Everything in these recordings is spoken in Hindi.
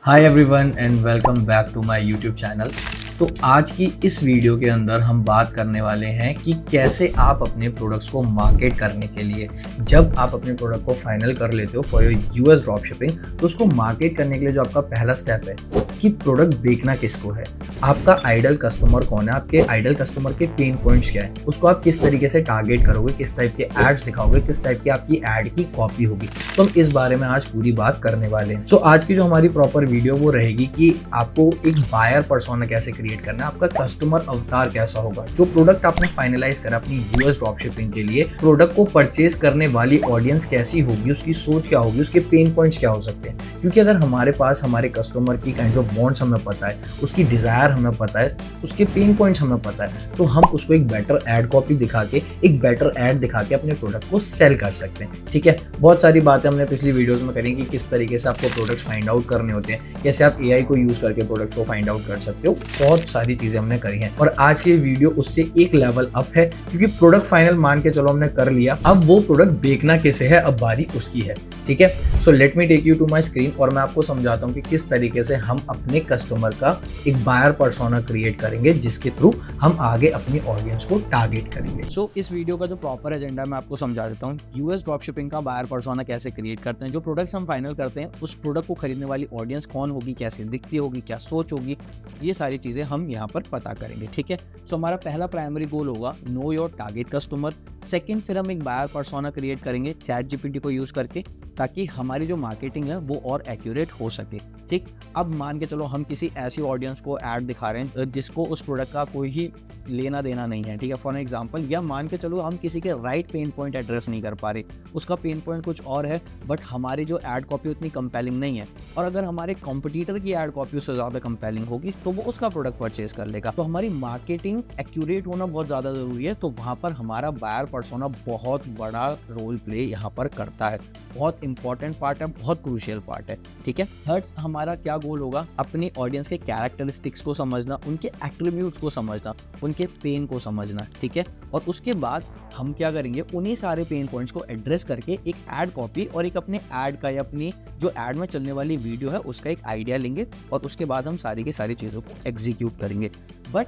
Hi everyone and welcome back to my YouTube channel. तो आज की इस वीडियो के अंदर हम बात करने वाले हैं कि कैसे आप अपने प्रोडक्ट्स को मार्केट करने के लिए, जब आप अपने प्रोडक्ट को फाइनल कर लेते हो for your US drop shipping, तो उसको मार्केट करने के लिए जो आपका पहला स्टेप है कि प्रोडक्ट बेचना किसको है, आपका आइडल कस्टमर कौन है, आपके आइडल कस्टमर के पेन पॉइंट्स क्या है, उसको आप किस तरीके से टारगेट करोगे, किस टाइप के एड्स दिखाओगे, किस टाइप की आपकी एड की कॉपी होगी। तो हम इस बारे में आज पूरी बात करने वाले हैं। आज की जो हमारी प्रॉपर वीडियो वो रहेगी कि आपको एक बायर पर्सोना कैसे क्रिएट करना है, आपका कस्टमर अवतार कैसा होगा, जो प्रोडक्ट आपने फाइनलाइज करा अपनी यूएस ड्रॉप शिपिंग के लिए, प्रोडक्ट को परचेज करने वाली ऑडियंस कैसी होगी, उसकी सोच क्या होगी, उसके पेन पॉइंट्स क्या हो सकते हैं। क्योंकि अगर हमारे पास हमारे कस्टमर की काइंड ऑफ वांट्स हमें पता है, उसकी डिजायर हमें पता है, उसके पेन पॉइंट्स हमें पता है, तो हम उसको एक बेटर एड कॉपी दिखा के, एक बेटर एड दिखा के अपने प्रोडक्ट को सेल कर सकते हैं। ठीक है, बहुत सारी बातें हमने पिछली वीडियोस में करी कि किस तरीके से आपको प्रोडक्ट्स फाइंड आउट करने होते हैं, कैसे आप एआई को यूज करके प्रोडक्ट्स को फाइंड आउट कर सकते हो। बहुत सारी चीजें हमने करी हैं और आज की वीडियो उससे एक लेवल अप है, क्योंकि प्रोडक्ट फाइनल मान के चलो हमने कर लिया, अब वो प्रोडक्ट बेचना कैसे है, अब बारी उसकी है। ठीक है, so let me take you to my screen और मैं आपको समझाता हूँ कि किस तरीके से हम अपने कस्टमर का एक बायर पर्सोना क्रिएट करेंगे, जिसके थ्रू हम आगे अपनी ऑडियंस को टारगेट करेंगे। इस वीडियो का जो प्रॉपर एजेंडा मैं आपको समझा देता हूँ। यूएस ड्रॉप शिपिंग का बायर पर्सोना कैसे क्रिएट करते हैं, जो प्रोडक्ट्स हम फाइनल करते हैं उस प्रोडक्ट को खरीदने वाली ऑडियंस कौन होगी, कैसे दिखती होगी, क्या सोच होगी, ये सारी चीज़ें हम यहाँ पर पता करेंगे। ठीक है, सो हमारा पहला प्राइमरी गोल होगा know your target customer. Second, फिर हम एक बायर पर्सोना क्रिएट करेंगे चैट जीपीटी को यूज़ करके, ताकि हमारी जो मार्केटिंग है वो और एक्यूरेट हो सके। ठीक, अब मान के चलो हम किसी ऐसी ऑडियंस को ऐड दिखा रहे हैं जिसको उस प्रोडक्ट का कोई ही लेना देना नहीं है। ठीक है, फॉर एग्जांपल, या मान के चलो हम किसी के राइट पेन पॉइंट एड्रेस नहीं कर पा रहे, उसका पेन पॉइंट कुछ और है, बट हमारी जो ऐड कॉपी उतनी कंपेलिंग नहीं है, और अगर हमारे कॉम्पिटिटर की ऐड कॉपी उससे ज़्यादा कंपेलिंग होगी तो वो उसका प्रोडक्ट परचेज कर लेगा। तो हमारी मार्केटिंग एक्यूरेट होना बहुत ज़्यादा ज़रूरी है। तो वहाँ पर हमारा बायर पर्सोना बहुत बड़ा रोल प्ले यहाँ पर करता है, बहुत इंपॉर्टेंट पार्ट है, बहुत क्रूशियल पार्ट है। ठीक है, थर्ड हमारा क्या गोल होगा, अपनी ऑडियंस के कैरेक्टरिस्टिक्स को समझना, उनके एट्रीब्यूट्स को समझना, उनके पेन को समझना। ठीक है, और उसके बाद हम क्या करेंगे, उन्हीं सारे पेन पॉइंट्स को एड्रेस करके एक ऐड कॉपी और एक अपने ऐड का या अपनी जो ऐड में चलने वाली वीडियो है उसका एक आइडिया लेंगे, और उसके बाद हम सारी की सारी चीज़ों को एग्जीक्यूट करेंगे। बट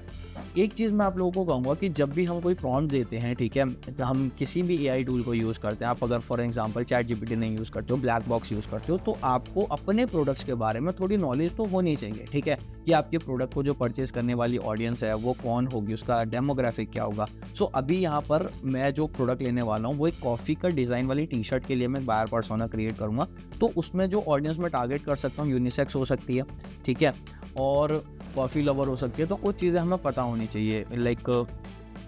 एक चीज़ मैं आप लोगों को कहूँगा कि जब भी हम कोई प्रॉम्प्ट देते हैं, ठीक है, तो हम किसी भी एआई टूल को यूज़ करते हैं, आप अगर फॉर एग्जांपल चैट जीपीटी नहीं यूज़ करते हो, ब्लैक बॉक्स यूज़ करते हो, तो आपको अपने प्रोडक्ट्स के बारे में थोड़ी नॉलेज तो होनी चाहिए। ठीक है, कि आपके प्रोडक्ट को जो परचेज करने वाली ऑडियंस है वो कौन होगी, उसका डेमोग्राफिक क्या होगा। सो अभी यहाँ पर मैं जो प्रोडक्ट लेने वाला हूँ वो एक कॉफ़ी का डिज़ाइन वाली टी शर्ट के लिए मैं बायर पर्सोना क्रिएट करूँगा। तो उसमें जो ऑडियंस मैं टारगेट कर सकता हूँ यूनिसेक्स हो सकती है, ठीक है, और कॉफ़ी लवर हो सकती है। तो कुछ चीज़ें हमें पता होनी चाहिए, लाइक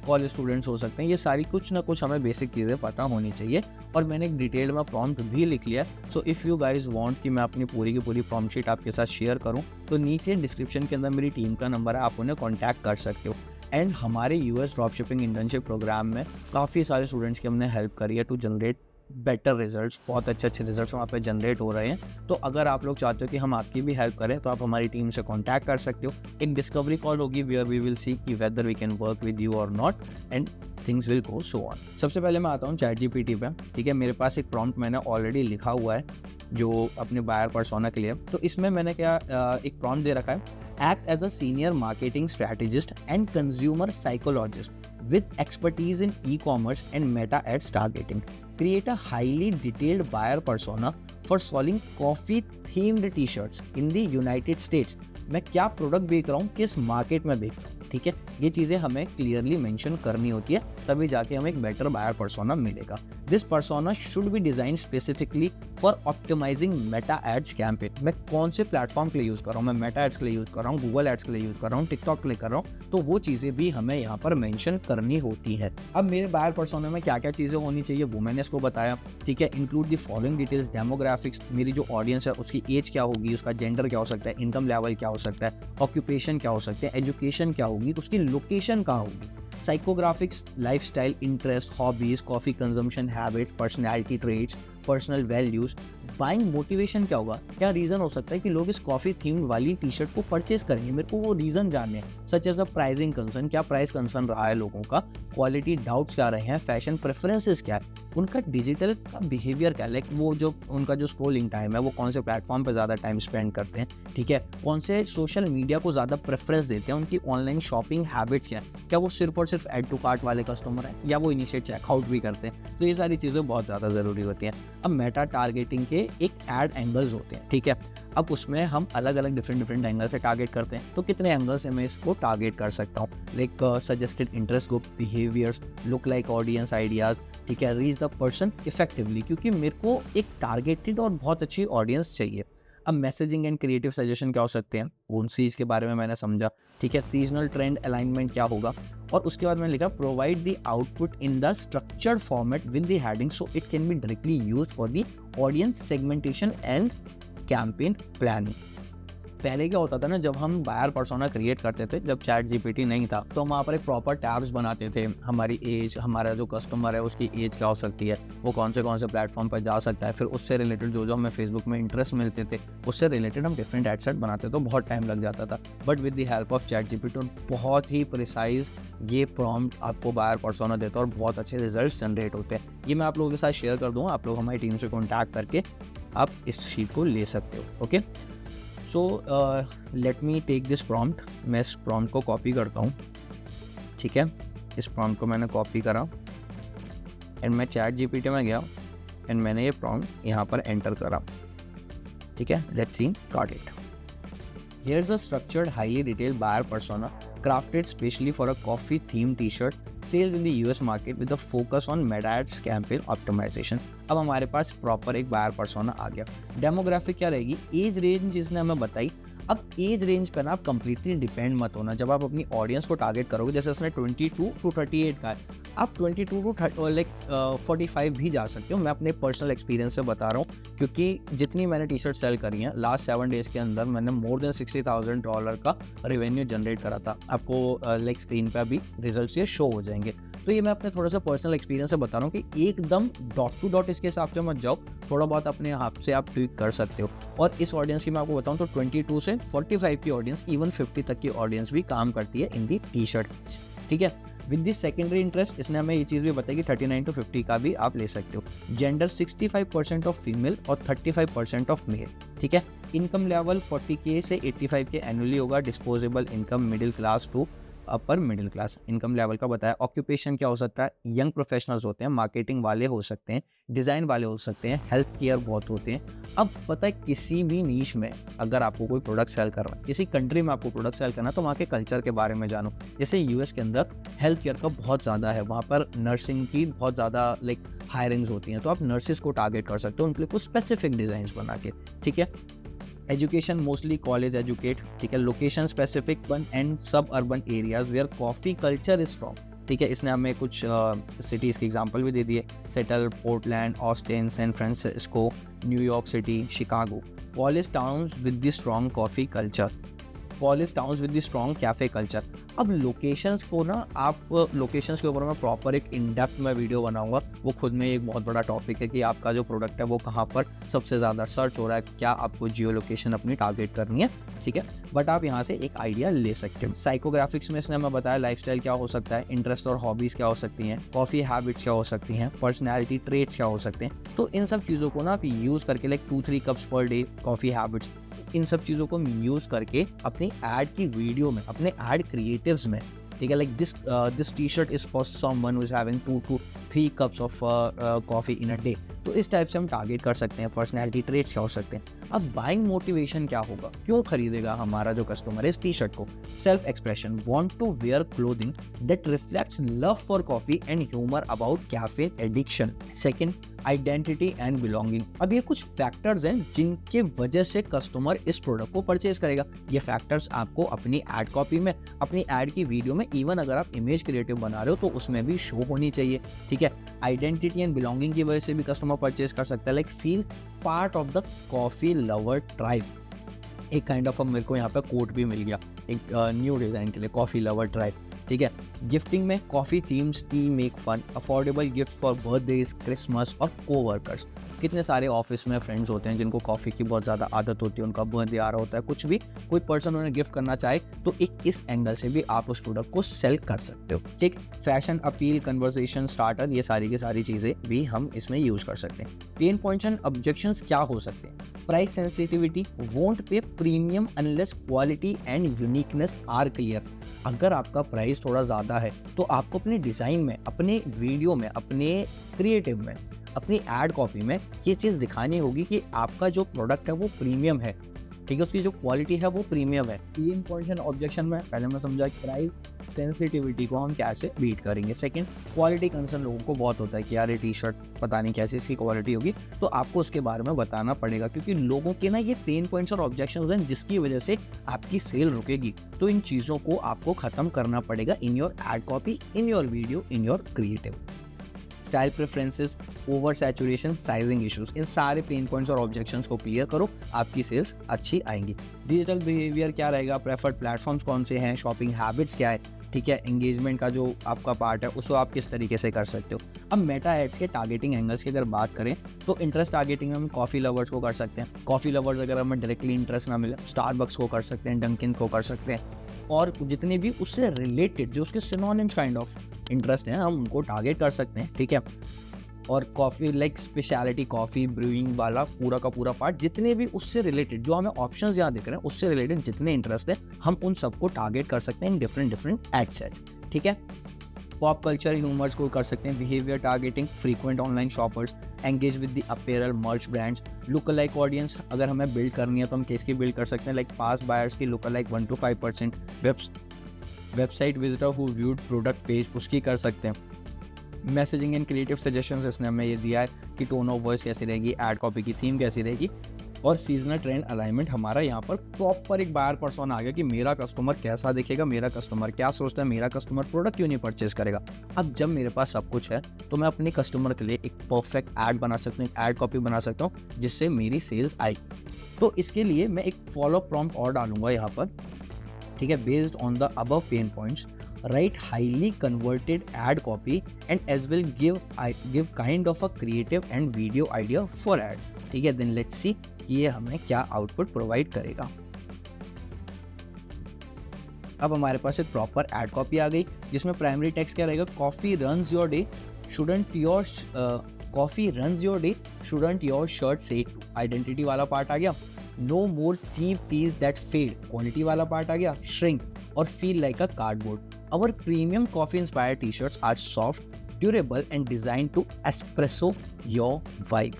कॉलेज स्टूडेंट्स हो सकते हैं, ये सारी कुछ ना कुछ हमें बेसिक चीज़ें पता होनी चाहिए। और मैंने एक डिटेल में प्रॉम्प्ट भी लिख लिया है। So if you guys want कि मैं अपनी पूरी की पूरी प्रॉम्प्ट शीट आपके साथ शेयर करूं, तो नीचे डिस्क्रिप्शन के अंदर मेरी टीम का नंबर है, आप उन्हें कॉन्टैक्ट कर सकते हो। एंड हमारे US drop shipping internship programme में काफ़ी सारे स्टूडेंट्स की हमने हेल्प करी है टू जनरेट बेटर रिजल्ट्स, बहुत अच्छे रिजल्ट्स वहाँ पे जनरेट हो रहे हैं। तो अगर आप लोग चाहते हो कि हम आपकी भी हेल्प करें, तो आप हमारी टीम से कांटेक्ट कर सकते हो। एक डिस्कवरी कॉल होगी वेयर वी विल सी कि whether we can work with you और not, and things will go so on. सबसे पहले मैं आता हूँ चैट जीपीटी पे। ठीक है, मेरे पास एक प्रॉम्प्ट मैंने ऑलरेडी लिखा हुआ है जो अपने बायर पर्सोना के लिए। तो इसमें मैंने क्या एक प्रॉम्प्ट दे रखा है, act as a senior marketing strategist and consumer psychologist with expertise in e-commerce and meta ads targeting. Create a highly detailed buyer persona for selling coffee themed t-shirts in the United States. मैं क्या प्रोडक्ट बेच रहा हूँ, किस मार्केट में बेच रहा हूँ। ठीक है, ये चीज़ें हमें क्लियरली मेंशन करनी होती है, तभी जाके हमें एक बेटर बायर पर्सोना मिलेगा। This persona should be design specifically for optimising Meta ads campaign. मैं कौन से प्लेटफॉर्म के लिए यूज़ कर रहा हूँ, मैं मेटा एड्स के लिए यूज़ कर रहा हूँ, गूगल एड्स के लिए यूज़ कर रहा हूँ, टिकटॉक के लिए कर रहा हूँ, तो वो चीज़ें भी हमें यहाँ पर मेंशन करनी होती है। अब मेरे बायर पर्सोना में क्या क्या चीज़ें होनी चाहिए वो मैंने इसको बताया। ठीक है, include the following details, demographics, मेरी जो ऑडियंस है उसकी एज क्या होगी, उसका जेंडर क्या हो सकता है, इनकम लेवल क्या हो सकता है, ऑक्यूपेशन क्या हो सकते हैं, एजुकेशन क्या होगी, उसकी लोकेशन कहाँ होगी, psychographics, lifestyle, interest, hobbies, coffee consumption habit, personality traits, personal values, buying motivation क्या होगा, क्या रीज़न हो सकता है कि लोग इस कॉफ़ी थीम्ड वाली टी शर्ट को परचेज करेंगे? मेरे को वो रीज़न जानने हैं, such as a pricing concern, क्या प्राइस कंसर्न रहा है लोगों का, क्वालिटी डाउट्स क्या रहे हैं, फैशन प्रेफरेंसेस क्या है, उनका डिजिटल का बिहेवियर क्या है, लाइक वो जो उनका जो स्क्रॉलिंग टाइम है वो कौन से प्लेटफॉर्म पर ज़्यादा टाइम स्पेंड करते हैं, ठीक है, कौन से सोशल मीडिया को ज़्यादा प्रेफरेंस देते हैं, उनकी ऑनलाइन शॉपिंग हैबिट्स क्या है, क्या वो सिर्फ और सिर्फ एड टू कार्ट वाले कस्टमर हैं या वो इनिशिएट चेकआउट भी करते हैं। तो ये सारी चीज़ें बहुत ज़्यादा ज़रूरी होती हैं। अब मेटा टारगेटिंग के एक एड एंगल्स होते हैं, ठीक है, अब उसमें हम अलग अलग डिफरेंट एंगल से टारगेट करते हैं। तो कितने एंगल से मैं इसको टारगेट कर सकता हूँ, like suggested interest group, behaviours, look like audience ideas, ठीक है, रीच द पर्सन इफेक्टिवली, क्योंकि मेरे को एक टारगेटेड और बहुत अच्छी ऑडियंस चाहिए। अब मैसेजिंग एंड क्रिएटिव सजेशन क्या हो सकते हैं, उन चीज़ के बारे में मैंने समझा, ठीक है, सीजनल ट्रेंड अलाइनमेंट क्या होगा, और उसके बाद मैंने लिखा provide the output in the structured format with the heading so it can be directly used for the audience segmentation and campaign planning. पहले क्या होता था ना, जब हम बायर पर्सोना क्रिएट करते थे, जब चैट जीपीटी नहीं था, तो हम वहाँ पर एक प्रॉपर टैब्स बनाते थे, हमारी एज, हमारा जो कस्टमर है उसकी एज क्या हो सकती है, वो कौन से प्लेटफॉर्म पर जा सकता है, फिर उससे रिलेटेड जो हमें फेसबुक में इंटरेस्ट मिलते थे उससे रिलेटेड हम डिफरेंट एड सेट बनाते, तो बहुत टाइम लग जाता था। But with the help of chat GPT बहुत ही प्रिसाइज ये प्रॉम्प्ट आपको बायर पर्सोना देता है और बहुत अच्छे रिजल्ट जनरेट होते हैं। ये मैं आप लोगों के साथ शेयर कर दूँगा, आप लोग हमारी टीम से कॉन्टैक्ट करके आप इस शीट को ले सकते हो। Okay, so let me take this prompt, मैं इस प्रॉम्प्ट को कॉपी करता हूँ, ठीक है, इस प्रॉम्प्ट को मैंने कॉपी करा एंड मैं चैट जीपीटी में गया एंड मैंने ये प्रॉम्प्ट यहाँ पर एंटर करा, ठीक है, let's see got it. Here is a structured highly detailed buyer persona crafted specially for a coffee themed t-shirt sales in the US market with a focus on meta ads campaign optimization। अब हमारे पास प्रॉपर एक बायर पर्सोना आ गया। डेमोग्राफिक क्या रहेगी, एज रेंज इसने हमें बताई। अब एज रेंज पे ना आप कंप्लीटली डिपेंड मत होना। जब आप अपनी ऑडियंस को टारगेट करोगे, जैसे उसने 22 to 38 का है, आप 22 to 45 भी जा सकते हो। मैं अपने पर्सनल एक्सपीरियंस से बता रहा हूँ, क्योंकि जितनी मैंने टी शर्ट सेल करी हैं लास्ट 7 डेज़ के अंदर, मैंने मोर देन $60,000 का रेवेन्यू जनरेट करा था। आपको लाइक स्क्रीन पे अभी रिजल्ट्स ये शो हो जाएंगे। तो ये मैं अपने थोड़ा सा पर्सनल एक्सपीरियंस से बता रहा हूँ कि एकदम डॉट टू डॉट इसके हिसाब से मत जाओ, थोड़ा बहुत अपने हाथ से आप ट्विक कर सकते हो। और इस ऑडियंस की मैं आपको बताऊँ तो 22 से 45 की ऑडियंस, इवन 50 तक की ऑडियंस भी काम करती है इन दी टी शर्ट, ठीक है। विद दिस सेकेंडरी इंटरेस्ट इसने हमें ये चीज़ भी बताई कि 39 to 50 का भी आप ले सकते हो। जेंडर 65% ऑफ फीमेल और 35% ऑफ मेल, ठीक है। इनकम लेवल 40K से 85K एनुअली होगा। Disposable income middle class to upper middle class income level का बताया। ऑक्यूपेशन क्या हो सकता है, यंग प्रोफेशनल्स होते हैं, मार्केटिंग वाले हो सकते हैं, डिज़ाइन वाले हो सकते हैं, हेल्थ केयर बहुत होते हैं। अब पता है किसी भी नीश में अगर आपको कोई प्रोडक्ट सेल करना है, किसी कंट्री में आपको प्रोडक्ट सेल करना है, तो वहाँ के कल्चर के बारे में जानो। जैसे यूएस के अंदर हेल्थ केयर का बहुत ज़्यादा है, वहाँ पर नर्सिंग की बहुत ज़्यादा लाइक हायरिंग्स होती हैं, तो आप नर्सिस को टारगेट कर सकते हो उनके लिए कुछ स्पेसिफिक डिज़ाइन बना के, ठीक है। एजुकेशन मोस्टली कॉलेज एजुकेट, ठीक है। Location specific one and suburban areas where coffee culture is strong, ठीक है। इसने हमें कुछ सिटीज़ के एग्जांपल भी दे दिए, Seattle, Portland, Austin, San Francisco, New York city, Chicago. College towns with the strong coffee culture, college towns with the strong cafe culture. अब लोकेशंस को ना, आप लोकेशंस के ऊपर मैं प्रॉपर एक इन डेप्थ में वीडियो बनाऊंगा, वो खुद में एक बहुत बड़ा टॉपिक है कि आपका जो प्रोडक्ट है वो कहाँ पर सबसे ज़्यादा सर्च हो रहा है, क्या आपको जियो लोकेशन अपनी टारगेट करनी है, ठीक है। बट आप यहाँ से एक आइडिया ले सकते हो। साइकोग्राफिक्स में इसने हमें बताया लाइफस्टाइल क्या हो सकता है, इंटरेस्ट और हॉबीज़ क्या हो सकती हैं, कॉफ़ी हैबिट्स क्या हो सकती हैं, पर्सनैलिटी ट्रेट्स क्या हो सकते हैं। तो इन सब चीज़ों को ना आप यूज़ करके, like 2-3 cups per day coffee habits, इन सब चीज़ों को यूज़ करके अपनी ऐड की वीडियो में, अपने ऐड क्रिएटिव्स में, ठीक है, like this T shirt is for someone who is having 2 to 3 cups of coffee in a day. तो इस टाइप से हम टारगेट कर सकते हैं। पर्सनैलिटी ट्रेट्स क्या हो सकते हैं। अब बाइंग मोटिवेशन क्या होगा, क्यों खरीदेगा हमारा जो कस्टमर है इस टी शर्ट को। Self expression, want to wear clothing that reflects love for coffee and humour about caffeine addiction. Second, identity and belonging. अब ये कुछ फैक्टर्स हैं जिनके वजह से कस्टमर इस प्रोडक्ट को परचेज करेगा। ये फैक्टर्स आपको अपनी एड कॉपी में, अपनी एड की वीडियो में, इवन अगर आप इमेज क्रिएटिव बना रहे हो तो उसमें भी शो होनी चाहिए, ठीक है। आइडेंटिटी एंड बिलोंगिंग की वजह से भी कस्टमर परचेज कर सकता है, like feel part of the coffee lover tribe. एक काइंड ऑफ मेरे को यहाँ पे कोट भी मिल गया एक न्यू डिज़ाइन के लिए, कॉफी लवर ट्राइब, ठीक है। गिफ्टिंग में coffee themes T make fun, affordable gift for birthdays, Christmas और कोवर्कर्स। कितने सारे ऑफिस में फ्रेंड्स होते हैं जिनको कॉफ़ी की बहुत ज़्यादा आदत होती है, उनका बर्थडे आ रहा होता है, कुछ भी कोई पर्सन उन्हें गिफ्ट करना चाहे तो एक इस एंगल से भी आप उस प्रोडक्ट को सेल कर सकते हो। ठीक, फैशन अपील, कन्वर्सेशन स्टार्टर, ये सारी की सारी चीज़ें भी हम इसमें यूज़ कर सकते हैं। पेन पॉइंट्स एंड ऑब्जेक्शंस क्या हो सकते हैं? Price sensitivity, won't pay premium unless quality and uniqueness are clear. अगर आपका प्राइस थोड़ा ज़्यादा है तो आपको अपने डिज़ाइन में, अपने वीडियो में, अपने क्रिएटिव में, अपनी एड कॉपी में ये चीज़ दिखानी होगी कि आपका जो प्रोडक्ट है वो प्रीमियम है, ठीक है, उसकी जो क्वालिटी है वो प्रीमियम है। तीन पॉइंट ऑब्जेक्शन में पहले मैं समझा कि प्राइस सेंसिटिविटी को हम कैसे बीट करेंगे। सेकंड, क्वालिटी कंसर्न लोगों को बहुत होता है कि यार ये टी शर्ट पता नहीं कैसी इसकी क्वालिटी होगी, तो आपको उसके बारे में बताना पड़ेगा क्योंकि लोगों के ना ये पेन पॉइंट्स और ऑब्जेक्शंस हैं जिसकी वजह से आपकी सेल रुकेगी। तो इन चीज़ों को आपको ख़त्म करना पड़ेगा in your ad copy, in your video, in your creative. Style preferences, over saturation, sizing issues, इन सारे पेन पॉइंट्स और ऑब्जेक्शंस को क्लियर करो, आपकी सेल्स अच्छी आएंगी। डिजिटल बिहेवियर क्या रहेगा, प्रेफर्ड प्लेटफॉर्म्स कौन से हैं, शॉपिंग हैबिट्स क्या है, ठीक है, एंगेजमेंट का जो आपका पार्ट है उसको आप किस तरीके से कर सकते हो। अब मेटा एड्स के टारगेटिंग एंगल्स की अगर बात करें तो इंटरेस्ट टारगेटिंग हम कॉफ़ी लवर्स को कर सकते हैं। कॉफ़ी लवर्स अगर हमें डायरेक्टली इंटरेस्ट ना मिले, स्टारबक्स को कर सकते हैं, डंकिन को कर सकते हैं, और जितने भी उससे रिलेटेड जो उसके सिनोनिम्स काइंड ऑफ इंटरेस्ट हैं हम उनको टारगेट कर सकते हैं, ठीक है। और coffee like speciality coffee brewing वाला पूरा का पूरा पार्ट, जितने भी उससे रिलेटेड जो हमें ऑप्शंस यहाँ दिख रहे हैं उससे रिलेटेड जितने इंटरेस्ट है हम उन सबको टारगेट कर सकते हैं इन डिफरेंट एड सेट्स, ठीक है। पॉप कल्चर ह्यूमर्स को कर सकते हैं, behaviour targeting, frequent online shoppers, engage with the apparel merch brands, look alike audience अगर हमें बिल्ड करनी है तो हम किसकी बिल्ड कर सकते हैं, लाइक पास बायर्स की look alike 1 to 5%, website visitor who viewed product page उसकी कर सकते हैं। मैसेजिंग एंड क्रिएटिव सजेशंस इसने हमें ये दिया है कि टोन ऑफ वॉइस कैसी रहेगी, एड कॉपी की थीम कैसी रहेगी, और सीजनल ट्रेंड अलाइनमेंट हमारा यहाँ पर प्रॉपर एक बायर पर्सन आ गया कि मेरा कस्टमर कैसा दिखेगा, मेरा कस्टमर क्या सोचता है, मेरा कस्टमर प्रोडक्ट क्यों नहीं परचेज करेगा। अब जब मेरे पास सब कुछ है तो मैं अपने कस्टमर के लिए एक परफेक्ट ऐड बना सकता हूँ, एक ऐड कॉपी बना सकता हूँ जिससे मेरी सेल्स आएगी। तो इसके लिए मैं एक फॉलो प्रॉम्प्ट और डालूंगा यहाँ पर, ठीक है, based on the above pen points, write highly converted ad copy and as well give kind of a creative and video idea for ad, ठीक है। then let's see ये हमें क्या आउटपुट प्रोवाइड करेगा। अब हमारे पास एक प्रॉपर एड कॉपी आ गई जिसमें प्राइमरी टेक्स्ट क्या रहेगा, coffee runs your day shouldn't your shirt से, आइडेंटिटी वाला पार्ट आ गया। No more cheap tees that fade, quality वाला पार्ट आ गया। श्रिंक और feel like a cardboard, our premium coffee inspired t-shirts are soft, durable and designed to espresso your vibe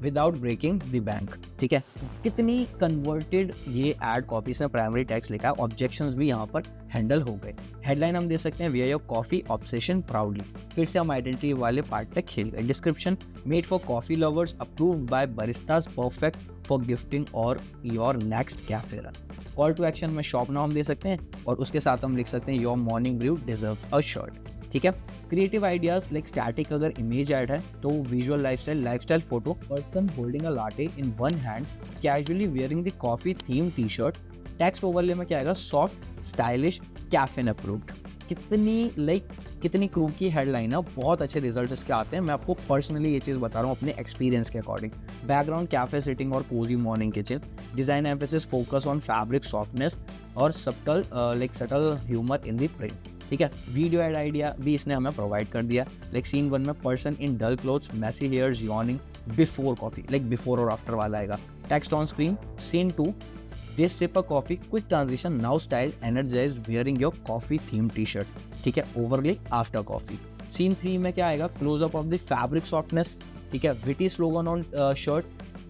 without breaking the bank, ठीक है। कितनी कन्वर्टेड ये एड कॉपी से प्राइमरी टेक्स्ट लिखा है, ऑब्जेक्शंस भी यहाँ पर हैंडल हो गए। हेडलाइन हम दे सकते हैं, wear your coffee obsession proudly, फिर से हम आइडेंटिटी वाले पार्ट पे खेल गए। Description, made for coffee lovers, approved by baristas, perfect for gifting और your next cafe run. Call to action में शॉप नाम दे सकते हैं और उसके साथ हम लिख सकते हैं your morning brew deserve a shirt, ठीक है। क्रिएटिव आइडियाज लाइक स्टैटिक अगर इमेज ऐड है तो visual lifestyle photo, person holding a latte in one hand, casually wearing the coffee theme T shirt. Text overlay में क्या आएगा, सॉफ्ट स्टाइलिश कैफे अप्रूव्ड। कितनी क्रू की हेडलाइन है, बहुत अच्छे रिजल्ट इसके आते हैं। मैं आपको पर्सनली ये चीज़ बता रहा हूँ अपने एक्सपीरियंस के अकॉर्डिंग। बैकग्राउंड कैफे सिटिंग और cosy morning kitchen, design emphasis focus on fabric softness और subtle humour in the print, ठीक है। वीडियो एड आइडिया भी इसने हमें प्रोवाइड कर दिया, लाइक सीन 1 में person in dull clothes, messy hairs, yawning before coffee, like before और आफ्टर वाला आएगा। Text on screen, scene 2 this sip a coffee, quick transition, now style energised wearing your coffee theme T shirt, ठीक है, ओवरले आफ्टर कॉफी। सीन 3 में क्या आएगा, close up of the fabric softness, ठीक है, विटी स्लोगन ऑन शर्ट,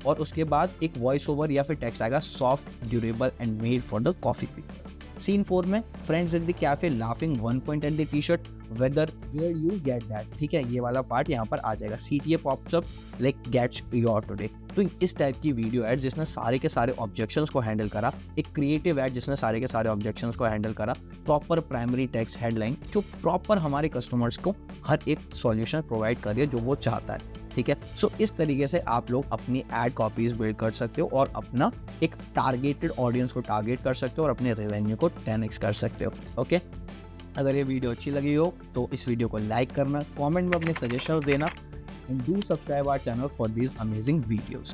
और उसके बाद एक वॉइस ओवर या फिर टेक्स्ट आएगा, soft durable and made for the coffee people. Scene 4 में friends at the cafe laughing 1 point at the T shirt, whether where you get that, ठीक है, ये वाला पार्ट यहाँ पर आ जाएगा। CTA pops up like gets your today. तो इस टाइप की वीडियो एड जिसने सारे के सारे ऑब्जेक्शंस को हैंडल करा, एक क्रिएटिव एड जिसने सारे के सारे ऑब्जेक्शंस को हैंडल करा, प्रॉपर प्राइमरी टेक्स्ट हेडलाइन जो प्रॉपर हमारे कस्टमर्स को हर एक सॉल्यूशन प्रोवाइड कर रही है जो वो चाहता है, ठीक है। सो इस तरीके से आप लोग अपनी एड कॉपीज बिल्ड कर सकते हो और अपना एक टारगेटेड ऑडियंस को टारगेट कर सकते हो और अपने रेवेन्यू को 10x कर सकते हो, ओके। अगर ये वीडियो अच्छी लगी हो तो इस वीडियो को लाइक करना, कमेंट में अपने सजेशन देना, and do subscribe our channel for these amazing videos.